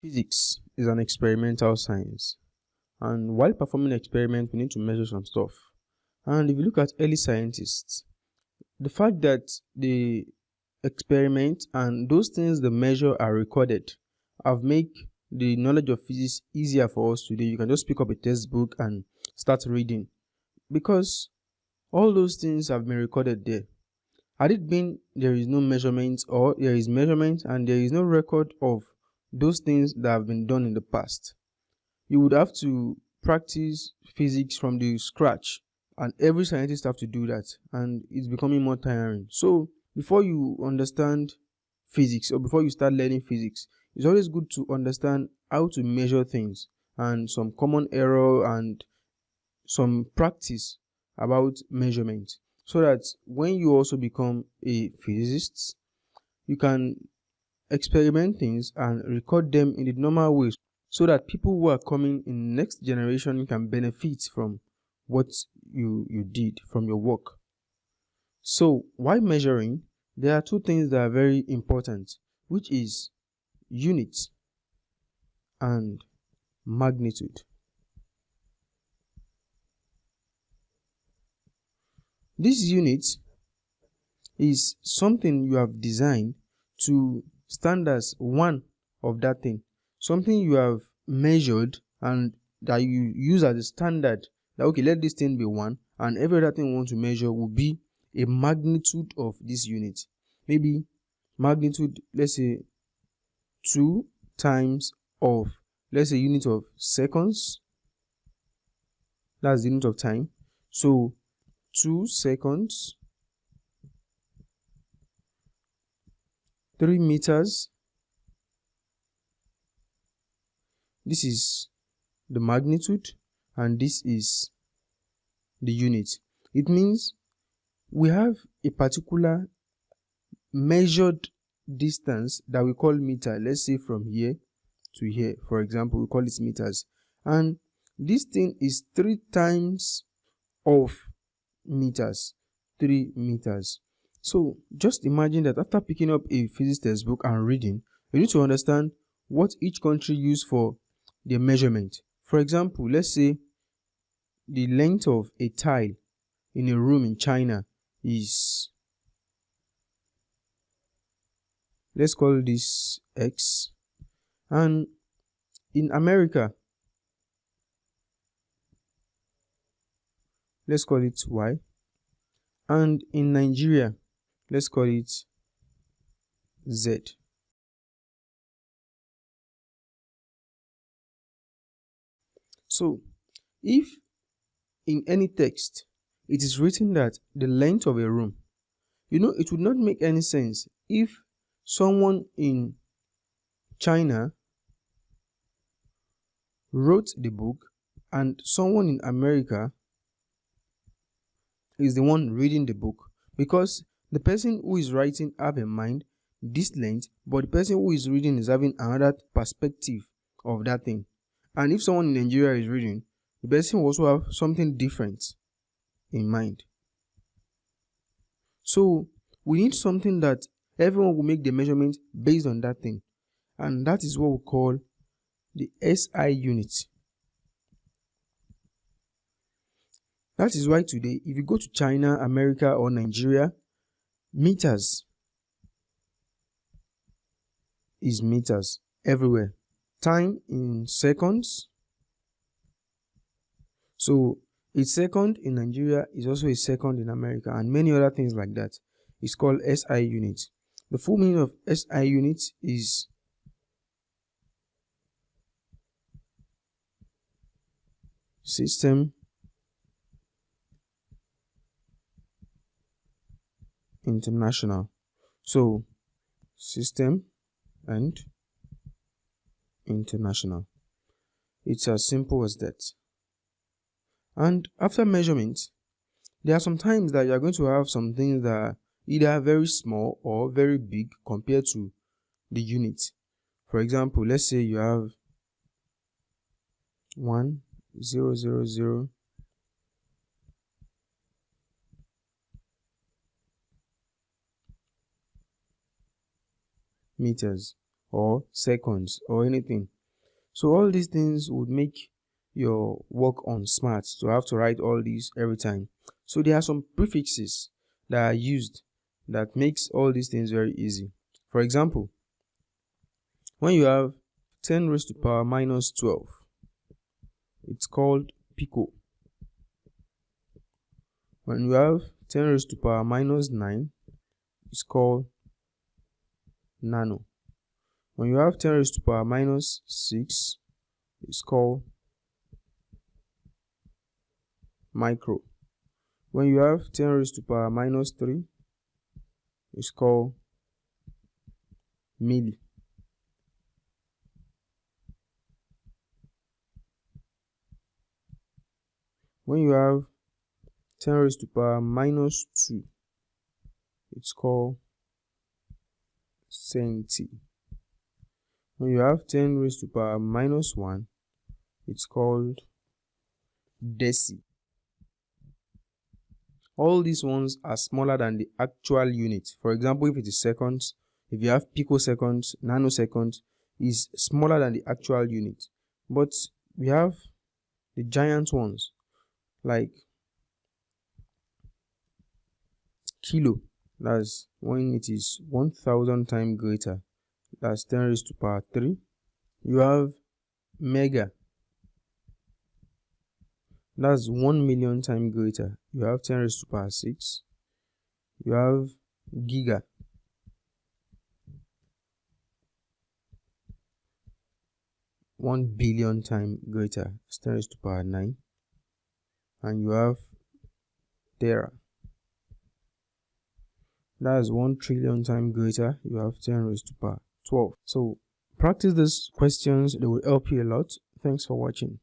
Physics is an experimental science, and while performing experiments, we need to measure some stuff. And if you look at early scientists, the fact that they experiment and those things they measure are recorded have made the knowledge of physics easier for us today. You can just pick up a textbook and start reading because all those things have been recorded there. Had it been there is no measurement, or there is measurement and there is no record of those things that have been done in the past, you would have to practice physics from the scratch, and every scientist have to do that, and it's becoming more tiring. So before you understand physics, or before you start learning physics, it's always good to understand how to measure things and some common error and some practice about measurement, so that when you also become a physicist, you can experiment things and record them in the normal ways, so that people who are coming in next generation can benefit from what you did, from your work. So while measuring, there are two things that are very important, which is unit and magnitude. This unit is something you have designed to stand as one of that thing, something you have measured and that you use as a standard, that okay, let this thing be one, and every other thing you want to measure will be a magnitude of this unit. Maybe magnitude, let's say 2 times of, let's say, unit of seconds. That's the unit of time. So 2 seconds, 3 meters. This is the magnitude and this is the unit. It means we have a particular measured distance that we call meter. Let's say from here to here, for example, we call it meters, and this thing is 3 times of meters, 3 meters. So just imagine that after picking up a physics textbook and reading, you need to understand what each country use for their measurement. For example, let's say the length of a tile in a room in China is, let's call this X, and in America, let's call it Y, and in Nigeria, let's call it Z. So if in any text it is written that the length of a room, it would not make any sense if someone in China wrote the book and someone in America is the one reading the book, because the person who is writing have in mind this length, but the person who is reading is having another perspective of that thing. And if someone in Nigeria is reading, the person will also have something different in mind. So we need something that everyone will make the measurement based on that thing, and that is what we call the SI unit. That is why today, if you go to China, America, or Nigeria, meters is meters everywhere. Time in seconds. So a second in Nigeria is also a second in America, and many other things like that. It's called SI unit. The full meaning of SI unit is System International. So System and International. It's as simple as that. And after measurement, there are some times that you are going to have some things that are either very small or very big compared to the unit. For example, let's say you have 1,000 meters or seconds or anything. So all these things would make your work on smart to have to write all these every time. So there are some prefixes that are used that makes all these things very easy. For example, when you have 10 raised to power minus 12, it's called pico. When you have 10 raised to power minus 9, it's called nano. When you have 10 raised to power minus 6, it's called micro. When you have 10 raised to power minus 3, it's called milli. When you have 10 raised to power minus 2, it's called centi. When you have 10 raised to power minus 1, it's called deci. All these ones are smaller than the actual unit. For example, if it is seconds, if you have picoseconds, nanoseconds, is smaller than the actual unit. But we have the giant ones like kilo. That's when it is 1000 times greater. That's 10 raised to power 3. You have mega. That's 1,000,000 times greater. You have 10 raised to power 6. You have giga. One billion times greater. It's 10 raised to power 9. And you have tera. That's 1,000,000,000 times greater. You have 10 raised to power 12. So practice these questions. They will help you a lot. Thanks for watching.